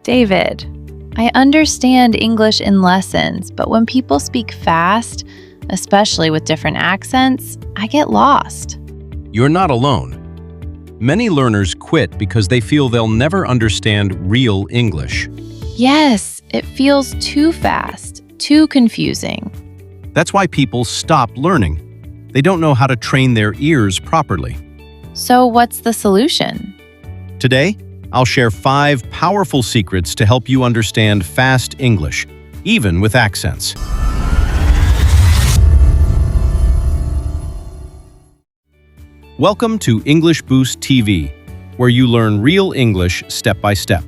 David, I understand English in lessons, but when people speak fast, especially with different accents, I get lost. You're not alone. Many learners quit because they feel they'll never understand real English. Yes, it feels too fast, too confusing. That's why people stop learning. They don't know how to train their ears properly. So what's the solution? Today, I'll share 5 powerful secrets to help you understand fast English, even with accents. Welcome to English Boost TV, where you learn real English step by step.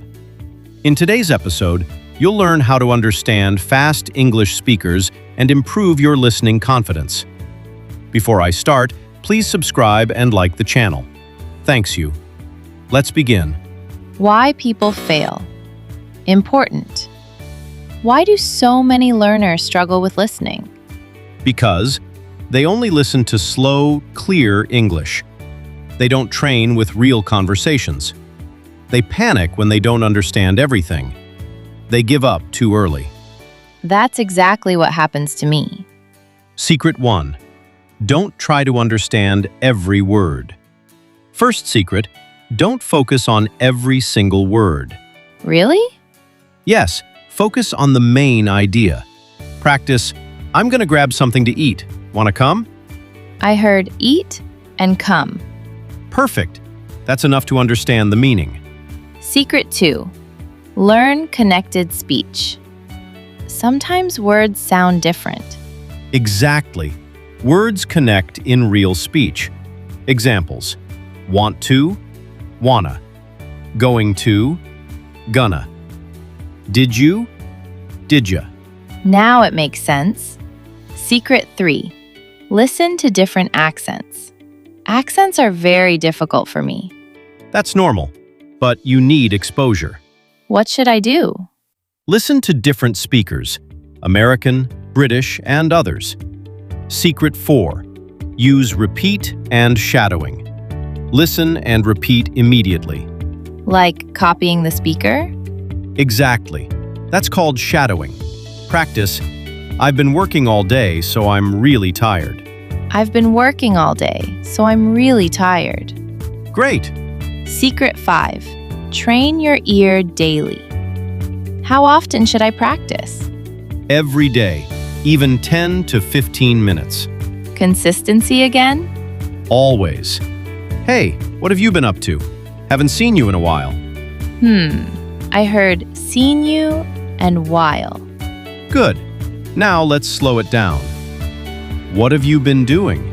In today's episode, you'll learn how to understand fast English speakers and improve your listening confidence. Before I start, please subscribe and like the channel. Thanks you. Let's begin. Why people fail. Important. Why do so many learners struggle with listening? Because they only listen to slow, clear English. They don't train with real conversations. They panic when they don't understand everything. They give up too early. That's exactly what happens to me. Secret 1. Don't try to understand every word. First secret, don't focus on every single word. Really? Yes, focus on the main idea. Practice, I'm gonna grab something to eat. Wanna come? I heard eat and come. Perfect. That's enough to understand the meaning. Secret 2. Learn connected speech. Sometimes words sound different. Exactly. Words connect in real speech. Examples: want to, wanna. Going to, gonna. Did you, didja. Now it makes sense. Secret 3. Listen to different accents. Accents are very difficult for me. That's normal, but you need exposure. What should I do? Listen to different speakers, American, British, and others. Secret 4. Use repeat and shadowing. Listen and repeat immediately. Like copying the speaker? Exactly. That's called shadowing. Practice, I've been working all day, so I'm really tired. I've been working all day, so I'm really tired. Great. Secret 5. Train your ear daily. How often should I practice? Every day, even 10 to 15 minutes. Consistency again? Always. Hey, what have you been up to? Haven't seen you in a while. I heard seen you and while. Good. Now let's slow it down. What have you been doing?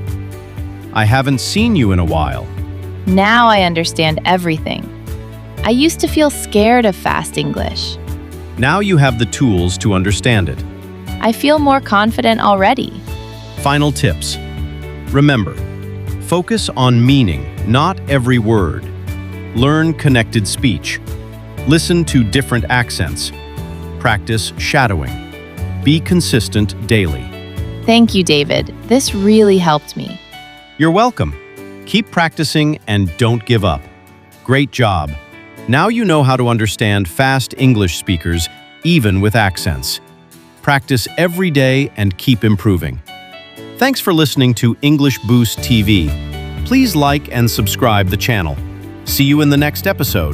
I haven't seen you in a while. Now I understand everything. I used to feel scared of fast English. Now you have the tools to understand it. I feel more confident already. Final tips. Remember, focus on meaning, not every word. Learn connected speech. Listen to different accents. Practice shadowing. Be consistent daily. Thank you, David. This really helped me. You're welcome. Keep practicing and don't give up. Great job. Now you know how to understand fast English speakers, even with accents. Practice every day and keep improving. Thanks for listening to English Boost TV. Please like and subscribe the channel. See you in the next episode.